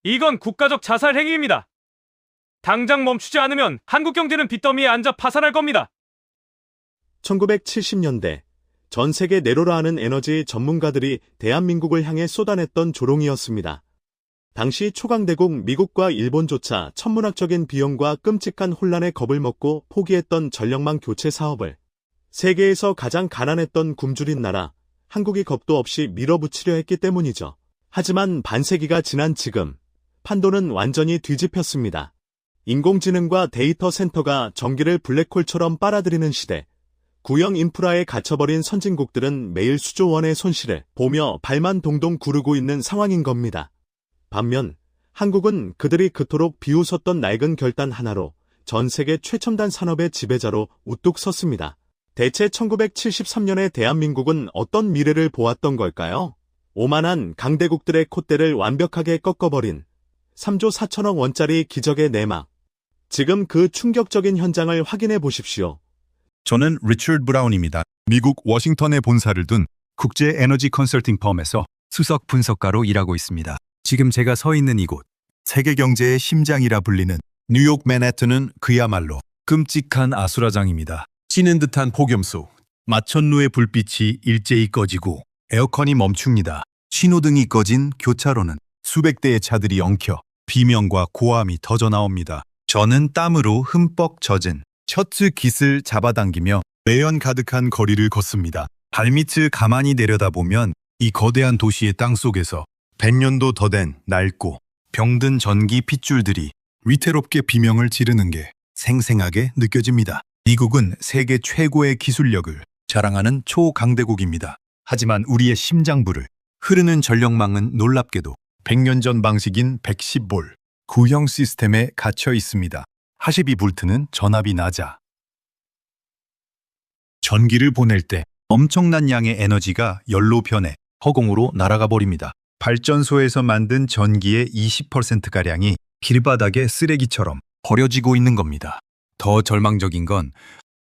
이건 국가적 자살 행위입니다. 당장 멈추지 않으면 한국 경제는 빚더미에 앉아 파산할 겁니다. 1970년대 전 세계 내로라 하는 에너지 전문가들이 대한민국을 향해 쏟아냈던 조롱이었습니다. 당시 초강대국 미국과 일본조차 천문학적인 비용과 끔찍한 혼란에 겁을 먹고 포기했던 전력망 교체 사업을 세계에서 가장 가난했던 굶주린 나라 한국이 겁도 없이 밀어붙이려 했기 때문이죠. 하지만 반세기가 지난 지금 판도는 완전히 뒤집혔습니다. 인공지능과 데이터 센터가 전기를 블랙홀처럼 빨아들이는 시대, 구형 인프라에 갇혀버린 선진국들은 매일 수조 원의 손실을 보며 발만 동동 구르고 있는 상황인 겁니다. 반면 한국은 그들이 그토록 비웃었던 낡은 결단 하나로 전 세계 최첨단 산업의 지배자로 우뚝 섰습니다. 대체 1973년의 대한민국은 어떤 미래를 보았던 걸까요? 오만한 강대국들의 콧대를 완벽하게 꺾어버린 3조 4천억 원짜리 기적의 내막. 지금 그 충격적인 현장을 확인해 보십시오. 저는 리처드 브라운입니다. 미국 워싱턴에 본사를 둔 국제 에너지 컨설팅 펌에서 수석 분석가로 일하고 있습니다. 지금 제가 서 있는 이곳, 세계 경제의 심장이라 불리는 뉴욕 맨해튼은 그야말로 끔찍한 아수라장입니다. 찌는 듯한 폭염 속 마천루의 불빛이 일제히 꺼지고 에어컨이 멈춥니다. 신호등이 꺼진 교차로는 수백 대의 차들이 엉켜 비명과 고함이 터져나옵니다. 저는 땀으로 흠뻑 젖은 셔츠 깃을 잡아당기며 매연 가득한 거리를 걷습니다. 발밑을 가만히 내려다보면 이 거대한 도시의 땅속에서 100년도 더 된 낡고 병든 전기 핏줄들이 위태롭게 비명을 지르는 게 생생하게 느껴집니다. 미국은 세계 최고의 기술력을 자랑하는 초강대국입니다. 하지만 우리의 심장부를 흐르는 전력망은 놀랍게도 100년 전 방식인 110V 구형 시스템에 갇혀 있습니다. 12V는 전압이 낮아 전기를 보낼 때 엄청난 양의 에너지가 열로 변해 허공으로 날아가 버립니다. 발전소에서 만든 전기의 20%가량이 길바닥에 쓰레기처럼 버려지고 있는 겁니다. 더 절망적인 건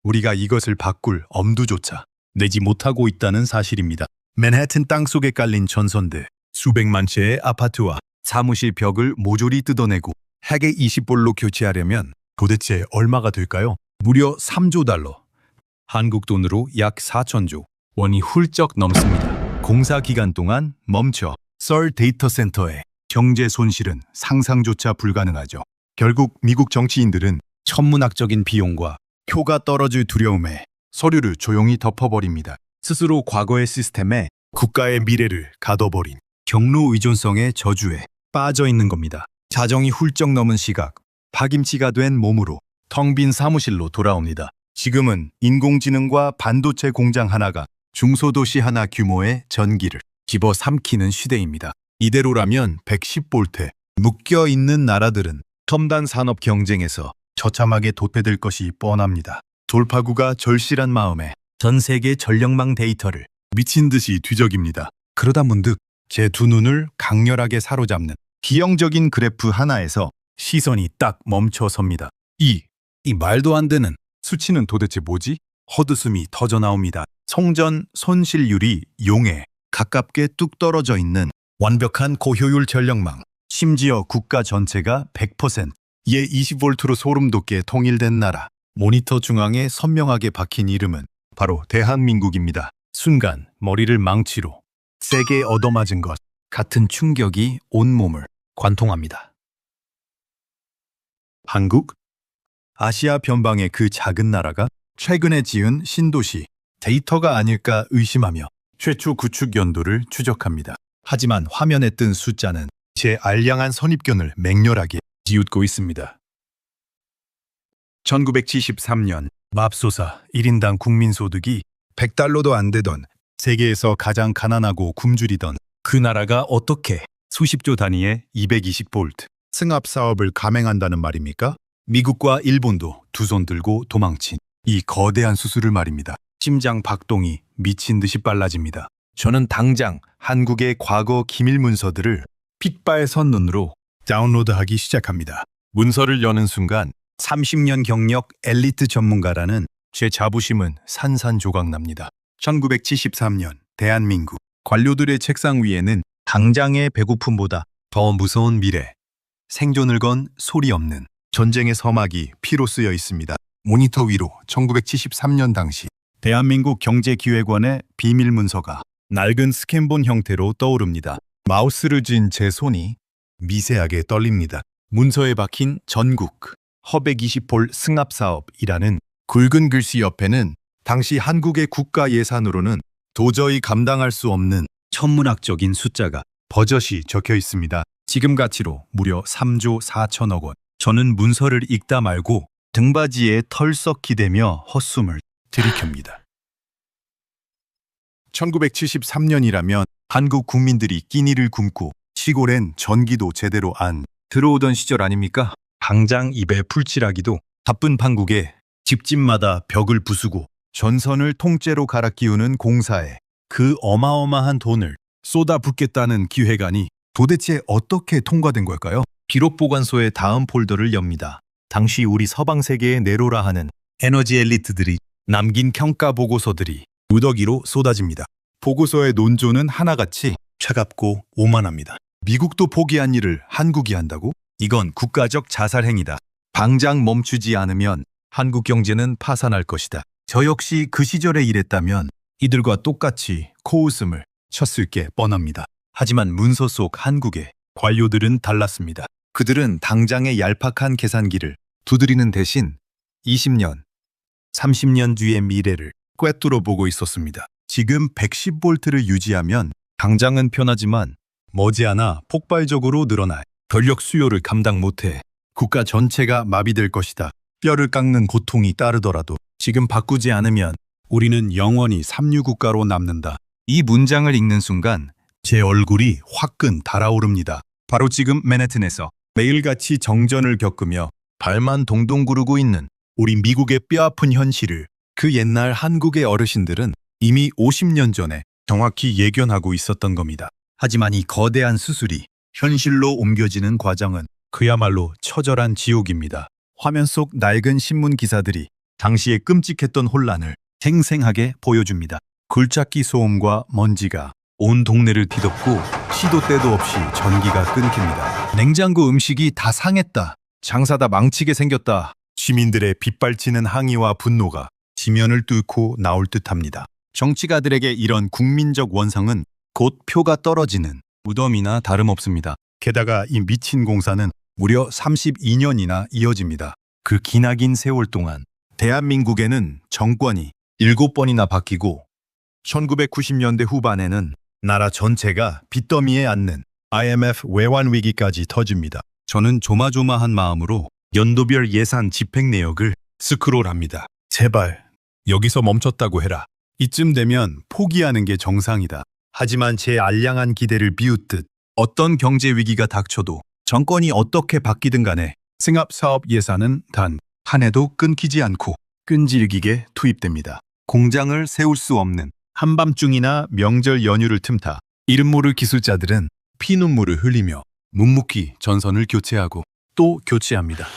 우리가 이것을 바꿀 엄두조차 내지 못하고 있다는 사실입니다. 맨해튼 땅속에 깔린 전선들, 수백만 채의 아파트와 사무실 벽을 모조리 뜯어내고 핵의 20볼로 교체하려면 도대체 얼마가 될까요? 무려 3조 달러, 한국 돈으로 약 4천조 원이 훌쩍 넘습니다. 공사 기간 동안 멈춰 썰 데이터 센터의 경제 손실은 상상조차 불가능하죠. 결국 미국 정치인들은 천문학적인 비용과 표가 떨어질 두려움에 서류를 조용히 덮어버립니다. 스스로 과거의 시스템에 국가의 미래를 가둬버린 경로 의존성의 저주에 빠져 있는 겁니다. 자정이 훌쩍 넘은 시각, 파김치가 된 몸으로 텅 빈 사무실로 돌아옵니다. 지금은 인공지능과 반도체 공장 하나가 중소도시 하나 규모의 전기를 집어삼키는 시대입니다. 이대로라면 110V에 묶여있는 나라들은 첨단 산업 경쟁에서 처참하게 도태될 것이 뻔합니다. 돌파구가 절실한 마음에 전 세계 전력망 데이터를 미친 듯이 뒤적입니다. 그러다 문득 제 두 눈을 강렬하게 사로잡는 기형적인 그래프 하나에서 시선이 딱 멈춰섭니다. 이 말도 안 되는 수치는 도대체 뭐지? 헛웃음이 터져나옵니다. 송전 손실률이 0에 가깝게 뚝 떨어져 있는 완벽한 고효율 전력망, 심지어 국가 전체가 100%의 20V로 소름 돋게 통일된 나라. 모니터 중앙에 선명하게 박힌 이름은 바로 대한민국입니다. 순간 머리를 망치로 세게 얻어맞은 것 같은 충격이 온몸을 관통합니다. 한국? 아시아 변방의 그 작은 나라가 최근에 지은 신도시 데이터가 아닐까 의심하며 최초 구축 연도를 추적합니다. 하지만 화면에 뜬 숫자는 제 알량한 선입견을 맹렬하게 비웃고 있습니다. 1973년 맙소사 1인당 국민소득이 100달러도 안 되던 세계에서 가장 가난하고 굶주리던 그 나라가 어떻게 수십조 단위의 220V 승합 사업을 감행한다는 말입니까? 미국과 일본도 두 손 들고 도망친 이 거대한 수술을 말입니다. 심장 박동이 미친 듯이 빨라집니다. 저는 당장 한국의 과거 기밀 문서들을 핏발선 눈으로 다운로드하기 시작합니다. 문서를 여는 순간 30년 경력 엘리트 전문가라는 제 자부심은 산산조각납니다. 1973년 대한민국 관료들의 책상 위에는 당장의 배고픔보다 더 무서운 미래, 생존을 건 소리 없는 전쟁의 서막이 피로 쓰여 있습니다. 모니터 위로 1973년 당시 대한민국 경제기획원의 비밀 문서가 낡은 스캔본 형태로 떠오릅니다. 마우스를 쥔 제 손이 미세하게 떨립니다. 문서에 박힌 전국 허120폴 승합사업이라는 굵은 글씨 옆에는 당시 한국의 국가 예산으로는 도저히 감당할 수 없는 천문학적인 숫자가 버젓이 적혀 있습니다. 지금 가치로 무려 3조 4천억 원. 저는 문서를 읽다 말고 등받이에 털썩 기대며 헛숨을 들이켭니다. 1973년이라면 한국 국민들이 끼니를 굶고 시골엔 전기도 제대로 안 들어오던 시절 아닙니까? 당장 입에 풀칠하기도 바쁜 판국에 집집마다 벽을 부수고 전선을 통째로 갈아 끼우는 공사에 그 어마어마한 돈을 쏟아붓겠다는 기획안이 도대체 어떻게 통과된 걸까요? 기록 보관소의 다음 폴더를 엽니다. 당시 우리 서방 세계의 내로라 하는 에너지 엘리트들이 남긴 평가 보고서들이 무더기로 쏟아집니다. 보고서의 논조는 하나같이 차갑고 오만합니다. 미국도 포기한 일을 한국이 한다고? 이건 국가적 자살 행위다. 당장 멈추지 않으면 한국 경제는 파산할 것이다. 저 역시 그 시절에 일했다면 이들과 똑같이 코웃음을 쳤을 게 뻔합니다. 하지만 문서 속 한국의 관료들은 달랐습니다. 그들은 당장의 얄팍한 계산기를 두드리는 대신 20년, 30년 뒤의 미래를 꿰뚫어 보고 있었습니다. 지금 110볼트를 유지하면 당장은 편하지만 머지않아 폭발적으로 늘어날 전력 수요를 감당 못해 국가 전체가 마비될 것이다. 뼈를 깎는 고통이 따르더라도 지금 바꾸지 않으면 우리는 영원히 삼류국가로 남는다. 이 문장을 읽는 순간 제 얼굴이 화끈 달아오릅니다. 바로 지금 맨해튼에서 매일같이 정전을 겪으며 발만 동동 구르고 있는 우리 미국의 뼈아픈 현실을 그 옛날 한국의 어르신들은 이미 50년 전에 정확히 예견하고 있었던 겁니다. 하지만 이 거대한 수술이 현실로 옮겨지는 과정은 그야말로 처절한 지옥입니다. 화면 속 낡은 신문 기사들이 당시의 끔찍했던 혼란을 생생하게 보여줍니다. 굴착기 소음과 먼지가 온 동네를 뒤덮고 시도 때도 없이 전기가 끊깁니다. 냉장고 음식이 다 상했다. 장사 다 망치게 생겼다. 시민들의 빗발치는 항의와 분노가 지면을 뚫고 나올 듯합니다. 정치가들에게 이런 국민적 원성은 곧 표가 떨어지는 무덤이나 다름없습니다. 게다가 이 미친 공사는 무려 32년이나 이어집니다. 그 기나긴 세월 동안 대한민국에는 정권이 7번이나 바뀌고 1990년대 후반에는 나라 전체가 빚더미에 앉는 IMF 외환 위기까지 터집니다. 저는 조마조마한 마음으로 연도별 예산 집행 내역을 스크롤합니다. 제발 여기서 멈췄다고 해라. 이쯤 되면 포기하는 게 정상이다. 하지만 제 알량한 기대를 비웃듯 어떤 경제 위기가 닥쳐도 정권이 어떻게 바뀌든 간에 승합사업 예산은 단 한 해도 끊기지 않고 끈질기게 투입됩니다. 공장을 세울 수 없는 한밤중이나 명절 연휴를 틈타 이름 모를 기술자들은 피눈물을 흘리며 묵묵히 전선을 교체하고 또 교체합니다.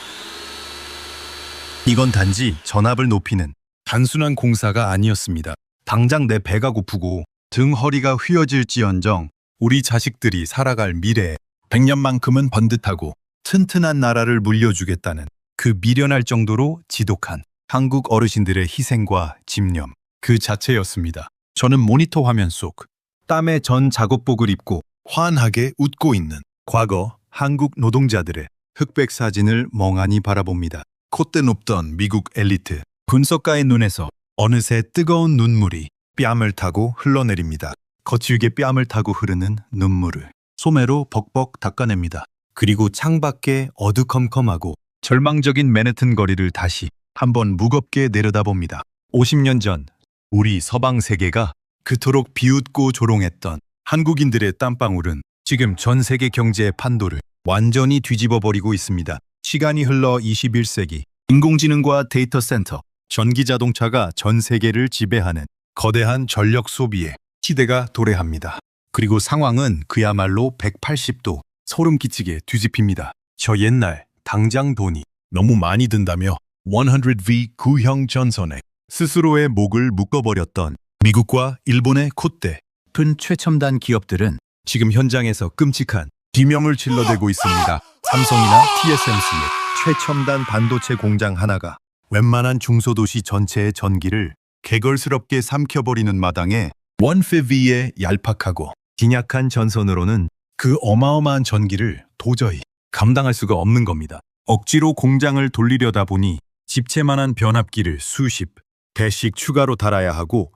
이건 단지 전압을 높이는 단순한 공사가 아니었습니다. 당장 내 배가 고프고 등 허리가 휘어질지언정 우리 자식들이 살아갈 미래에 100년만큼은 번듯하고 튼튼한 나라를 물려주겠다는 그 미련할 정도로 지독한 한국 어르신들의 희생과 집념 그 자체였습니다. 저는 모니터 화면 속 땀의 전 작업복을 입고 환하게 웃고 있는 과거 한국 노동자들의 흑백 사진을 멍하니 바라봅니다. 콧대 높던 미국 엘리트 분석가의 눈에서 어느새 뜨거운 눈물이 뺨을 타고 흘러내립니다. 거칠게 뺨을 타고 흐르는 눈물을 소매로 벅벅 닦아냅니다. 그리고 창밖에 어두컴컴하고 절망적인 맨해튼 거리를 다시 한번 무겁게 내려다봅니다. 50년 전 우리 서방 세계가 그토록 비웃고 조롱했던 한국인들의 땀방울은 지금 전 세계 경제의 판도를 완전히 뒤집어버리고 있습니다. 시간이 흘러 21세기 인공지능과 데이터 센터, 전기자동차가 전 세계를 지배하는 거대한 전력 소비의 시대가 도래합니다. 그리고 상황은 그야말로 180도 소름 끼치게 뒤집힙니다. 저 옛날 당장 돈이 너무 많이 든다며 100V 구형 전선에 스스로의 목을 묶어버렸던 미국과 일본의 콧대 픈 최첨단 기업들은 지금 현장에서 끔찍한 비명을 질러대고 있습니다. 삼성이나 TSMC의 최첨단 반도체 공장 하나가 웬만한 중소도시 전체의 전기를 개걸스럽게 삼켜버리는 마당에 150의 얄팍하고 빈약한 전선으로는 그 어마어마한 전기를 도저히 감당할 수가 없는 겁니다. 억지로 공장을 돌리려다 보니 집채만한 변압기를 수십 배씩 추가로 달아야 하고,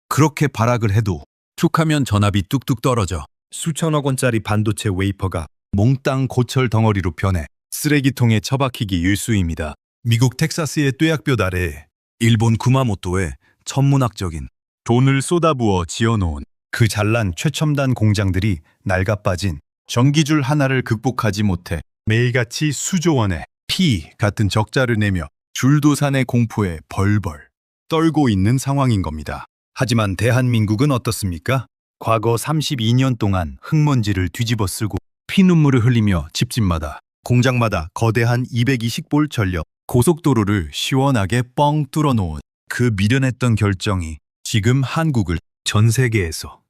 그렇게 발악을 해도 툭하면 전압이 뚝뚝 떨어져 수천억 원짜리 반도체 웨이퍼가 몽땅 고철 덩어리로 변해 쓰레기통에 처박히기 일쑤입니다. 미국 텍사스의 뙤약볕 아래 일본 구마모토에 천문학적인 돈을 쏟아부어 지어놓은 그 잘난 최첨단 공장들이 낡아빠진 전기줄 하나를 극복하지 못해 매일같이 수조 원의 피 같은 적자를 내며 줄도산의 공포에 벌벌 떨고 있는 상황인 겁니다. 하지만 대한민국은 어떻습니까? 과거 32년 동안 흙먼지를 뒤집어 쓰고 피눈물을 흘리며 집집마다 공장마다 거대한 220V 전력 고속도로를 시원하게 뻥 뚫어놓은 그 미련했던 결정이 지금 한국을 전 세계에서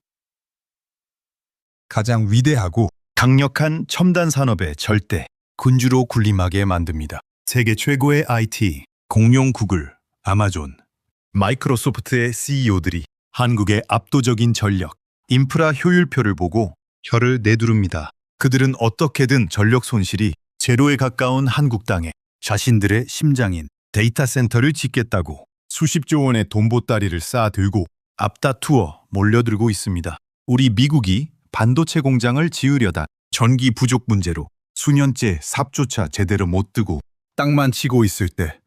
가장 위대하고 강력한 첨단 산업의 절대 군주로 군림하게 만듭니다. 세계 최고의 IT, 공룡 구글, 아마존, 마이크로소프트의 CEO들이 한국의 압도적인 전력, 인프라 효율표를 보고 혀를 내두릅니다. 그들은 어떻게든 전력 손실이 제로에 가까운 한국 땅에 자신들의 심장인 데이터 센터를 짓겠다고 수십조 원의 돈보따리를 쌓아들고 앞다투어 몰려들고 있습니다. 우리 미국이 반도체 공장을 지으려다 전기 부족 문제로 수년째 삽조차 제대로 못 뜨고 땅만 치고 있을 때,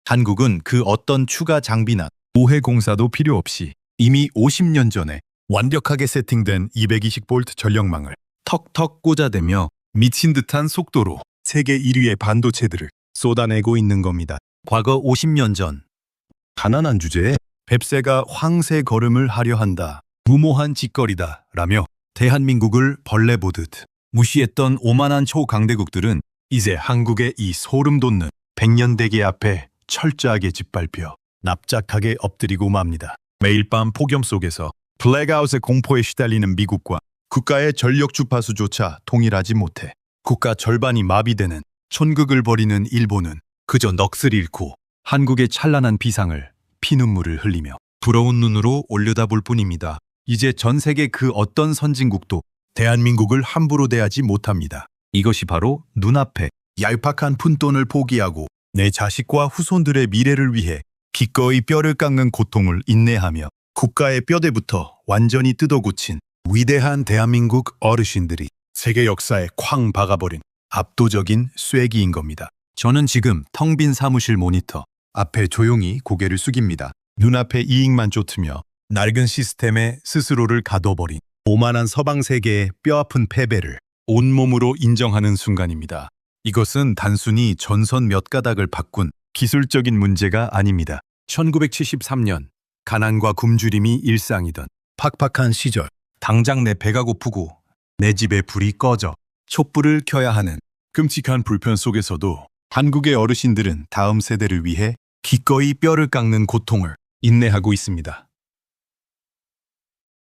한국은 그 어떤 추가 장비나 모해 공사도 필요 없이 이미 50년 전에 완벽하게 세팅된 220V 전력망을 턱턱 꽂아대며 미친 듯한 속도로 세계 1위의 반도체들을 쏟아내고 있는 겁니다. 과거 50년 전, 가난한 주제에 뱁새가 황새 걸음을 하려 한다, 무모한 짓거리다 라며 대한민국을 벌레 보듯 무시했던 오만한 초강대국들은 이제 한국의 이 소름 돋는 백년대계 앞에 철저하게 짓밟혀 납작하게 엎드리고 맙니다. 매일 밤 폭염 속에서 블랙아웃의 공포에 시달리는 미국과 국가의 전력 주파수조차 동일하지 못해 국가 절반이 마비되는 촌극을 벌이는 일본은 그저 넋을 잃고 한국의 찬란한 비상을 피눈물을 흘리며 부러운 눈으로 올려다볼 뿐입니다. 이제 전 세계 그 어떤 선진국도 대한민국을 함부로 대하지 못합니다. 이것이 바로 눈앞에 얄팍한 푼돈을 포기하고 내 자식과 후손들의 미래를 위해 기꺼이 뼈를 깎는 고통을 인내하며 국가의 뼈대부터 완전히 뜯어고친 위대한 대한민국 어르신들이 세계 역사에 쾅 박아버린 압도적인 쐐기인 겁니다. 저는 지금 텅 빈 사무실 모니터 앞에 조용히 고개를 숙입니다. 눈앞에 이익만 쫓으며 낡은 시스템에 스스로를 가둬버린 오만한 서방 세계의 뼈아픈 패배를 온몸으로 인정하는 순간입니다. 이것은 단순히 전선 몇 가닥을 바꾼 기술적인 문제가 아닙니다. 1973년 가난과 굶주림이 일상이던 팍팍한 시절, 당장 내 배가 고프고 내 집에 불이 꺼져 촛불을 켜야 하는 끔찍한 불편 속에서도 한국의 어르신들은 다음 세대를 위해 기꺼이 뼈를 깎는 고통을 인내하고 있습니다.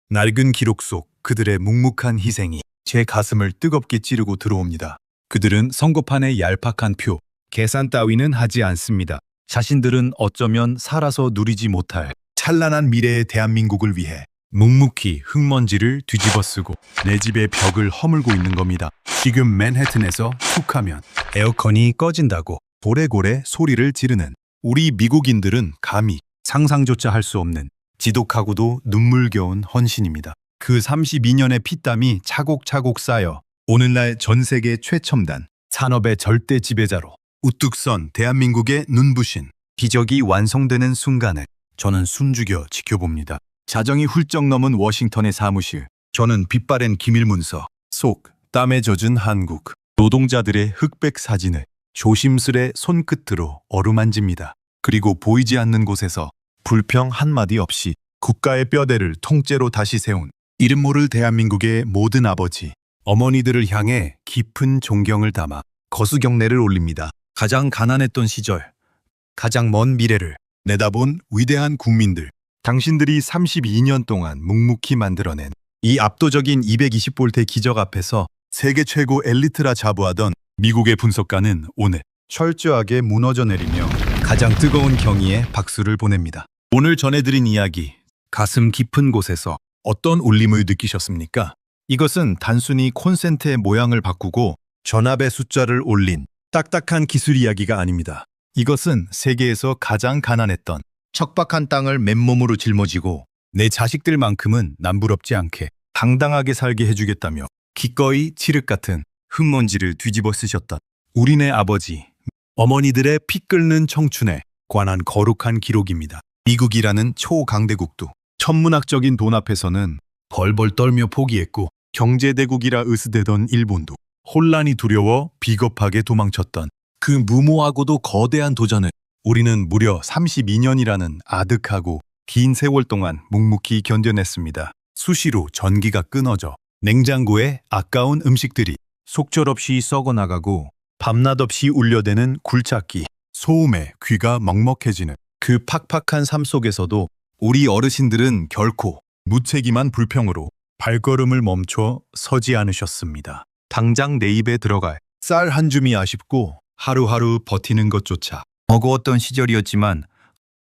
낡은 기록 속 그들의 묵묵한 희생이 제 가슴을 뜨겁게 찌르고 들어옵니다. 그들은 선거판의 얄팍한 표, 계산 따위는 하지 않습니다. 자신들은 어쩌면 살아서 누리지 못할 찬란한 미래의 대한민국을 위해 묵묵히 흙먼지를 뒤집어 쓰고 내 집의 벽을 허물고 있는 겁니다. 지금 맨해튼에서 툭하면 에어컨이 꺼진다고 고래고래 소리를 지르는 우리 미국인들은 감히 상상조차 할 수 없는 지독하고도 눈물겨운 헌신입니다. 그 32년의 피땀이 차곡차곡 쌓여 오늘날 전 세계 최첨단 산업의 절대 지배자로 우뚝 선 대한민국의 눈부신 기적이 완성되는 순간을 저는 숨죽여 지켜봅니다. 자정이 훌쩍 넘은 워싱턴의 사무실, 저는 빛바랜 기밀문서 속 땀에 젖은 한국 노동자들의 흑백 사진을 조심스레 손끝으로 어루만집니다. 그리고 보이지 않는 곳에서 불평 한마디 없이 국가의 뼈대를 통째로 다시 세운 이름 모를 대한민국의 모든 아버지, 어머니들을 향해 깊은 존경을 담아 거수경례를 올립니다. 가장 가난했던 시절, 가장 먼 미래를 내다본 위대한 국민들, 당신들이 32년 동안 묵묵히 만들어낸 이 압도적인 220V 기적 앞에서 세계 최고 엘리트라 자부하던 미국의 분석가는 오늘 철저하게 무너져 내리며 가장 뜨거운 경의에 박수를 보냅니다. 오늘 전해드린 이야기, 가슴 깊은 곳에서 어떤 울림을 느끼셨습니까? 이것은 단순히 콘센트의 모양을 바꾸고 전압의 숫자를 올린 딱딱한 기술 이야기가 아닙니다. 이것은 세계에서 가장 가난했던 척박한 땅을 맨몸으로 짊어지고 내 자식들만큼은 남부럽지 않게 당당하게 살게 해주겠다며 기꺼이 칠흑 같은 흙먼지를 뒤집어 쓰셨던 우리네 아버지, 어머니들의 피 끓는 청춘에 관한 거룩한 기록입니다. 미국이라는 초강대국도 천문학적인 돈 앞에서는 벌벌 떨며 포기했고 경제대국이라 으스대던 일본도 혼란이 두려워 비겁하게 도망쳤던 그 무모하고도 거대한 도전을 우리는 무려 32년이라는 아득하고 긴 세월 동안 묵묵히 견뎌냈습니다. 수시로 전기가 끊어져 냉장고에 아까운 음식들이 속절없이 썩어나가고 밤낮없이 울려대는 굴착기, 소음에 귀가 먹먹해지는 그 팍팍한 삶 속에서도 우리 어르신들은 결코 무책임한 불평으로 발걸음을 멈춰 서지 않으셨습니다. 당장 내 입에 들어갈 쌀 한 줌이 아쉽고 하루하루 버티는 것조차 버거웠던 시절이었지만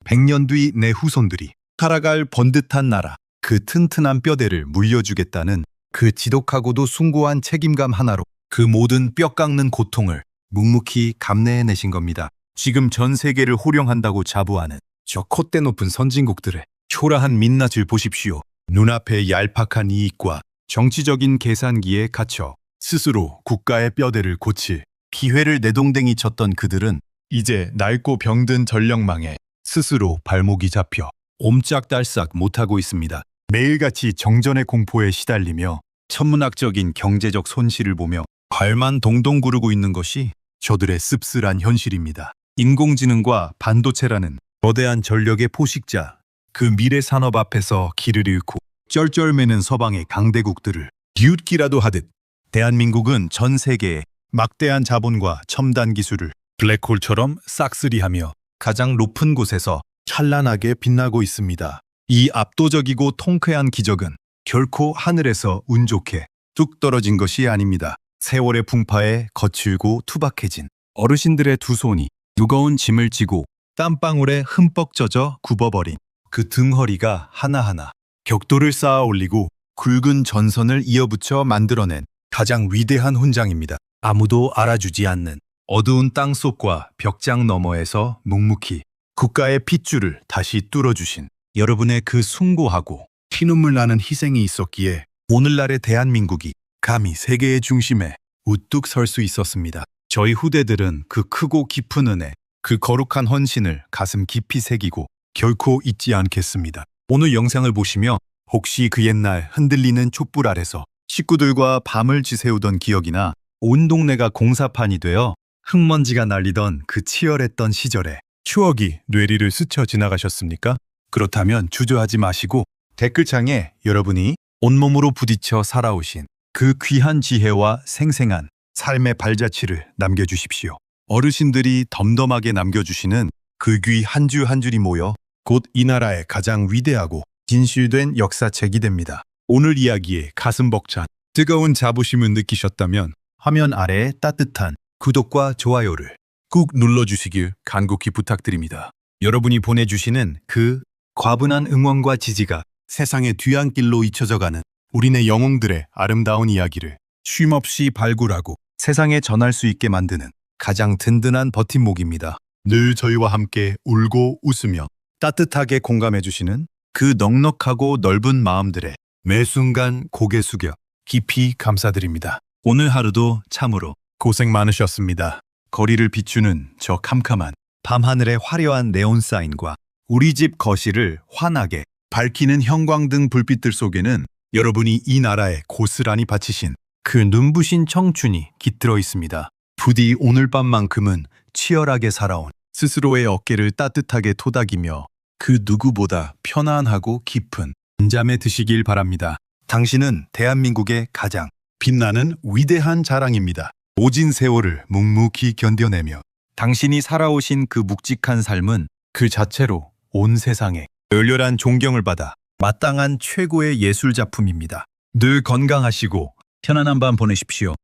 100년 뒤 내 후손들이 살아갈 번듯한 나라, 그 튼튼한 뼈대를 물려주겠다는 그 지독하고도 숭고한 책임감 하나로 그 모든 뼈 깎는 고통을 묵묵히 감내해내신 겁니다. 지금 전 세계를 호령한다고 자부하는 저 콧대 높은 선진국들의 초라한 민낯을 보십시오. 눈앞의 얄팍한 이익과 정치적인 계산기에 갇혀 스스로 국가의 뼈대를 고칠 기회를 내동댕이 쳤던 그들은 이제 낡고 병든 전력망에 스스로 발목이 잡혀 옴짝달싹 못하고 있습니다. 매일같이 정전의 공포에 시달리며 천문학적인 경제적 손실을 보며 발만 동동 구르고 있는 것이 저들의 씁쓸한 현실입니다. 인공지능과 반도체라는 거대한 전력의 포식자, 그 미래 산업 앞에서 길을 잃고 쩔쩔매는 서방의 강대국들을 비웃기라도 하듯 대한민국은 전 세계에 막대한 자본과 첨단 기술을 블랙홀처럼 싹쓸이하며 가장 높은 곳에서 찬란하게 빛나고 있습니다. 이 압도적이고 통쾌한 기적은 결코 하늘에서 운 좋게 뚝 떨어진 것이 아닙니다. 세월의 풍파에 거칠고 투박해진 어르신들의 두 손이 무거운 짐을 지고 땀방울에 흠뻑 젖어 굽어버린 그 등허리가 하나하나 격돌을 쌓아 올리고 굵은 전선을 이어붙여 만들어낸 가장 위대한 훈장입니다. 아무도 알아주지 않는 어두운 땅속과 벽장 너머에서 묵묵히 국가의 핏줄을 다시 뚫어주신 여러분의 그 숭고하고 피눈물 나는 희생이 있었기에 오늘날의 대한민국이 감히 세계의 중심에 우뚝 설 수 있었습니다. 저희 후대들은 그 크고 깊은 은혜, 그 거룩한 헌신을 가슴 깊이 새기고 결코 잊지 않겠습니다. 오늘 영상을 보시며 혹시 그 옛날 흔들리는 촛불 아래서 식구들과 밤을 지새우던 기억이나 온 동네가 공사판이 되어 흙먼지가 날리던 그 치열했던 시절에 추억이 뇌리를 스쳐 지나가셨습니까? 그렇다면 주저하지 마시고 댓글창에 여러분이 온몸으로 부딪혀 살아오신 그 귀한 지혜와 생생한 삶의 발자취를 남겨주십시오. 어르신들이 덤덤하게 남겨주시는 그 귀 한 줄 한 줄이 모여 곧 이 나라의 가장 위대하고 진실된 역사책이 됩니다. 오늘 이야기에 가슴 벅찬 뜨거운 자부심을 느끼셨다면 화면 아래에 따뜻한 구독과 좋아요를 꾹 눌러주시길 간곡히 부탁드립니다. 여러분이 보내주시는 그 과분한 응원과 지지가 세상의 뒤안길로 잊혀져가는 우리네 영웅들의 아름다운 이야기를 쉼없이 발굴하고 세상에 전할 수 있게 만드는 가장 든든한 버팀목입니다. 늘 저희와 함께 울고 웃으며 따뜻하게 공감해주시는 그 넉넉하고 넓은 마음들의 매 순간 고개 숙여 깊이 감사드립니다. 오늘 하루도 참으로 고생 많으셨습니다. 거리를 비추는 저 캄캄한 밤하늘의 화려한 네온사인과 우리 집 거실을 환하게 밝히는 형광등 불빛들 속에는 여러분이 이 나라에 고스란히 바치신 그 눈부신 청춘이 깃들어 있습니다. 부디 오늘 밤만큼은 치열하게 살아온 스스로의 어깨를 따뜻하게 토닥이며 그 누구보다 편안하고 깊은 잠에 드시길 바랍니다. 당신은 대한민국의 가장 빛나는 위대한 자랑입니다. 오진 세월을 묵묵히 견뎌내며 당신이 살아오신 그 묵직한 삶은 그 자체로 온 세상에 열렬한 존경을 받아 마땅한 최고의 예술작품입니다. 늘 건강하시고 편안한 밤 보내십시오.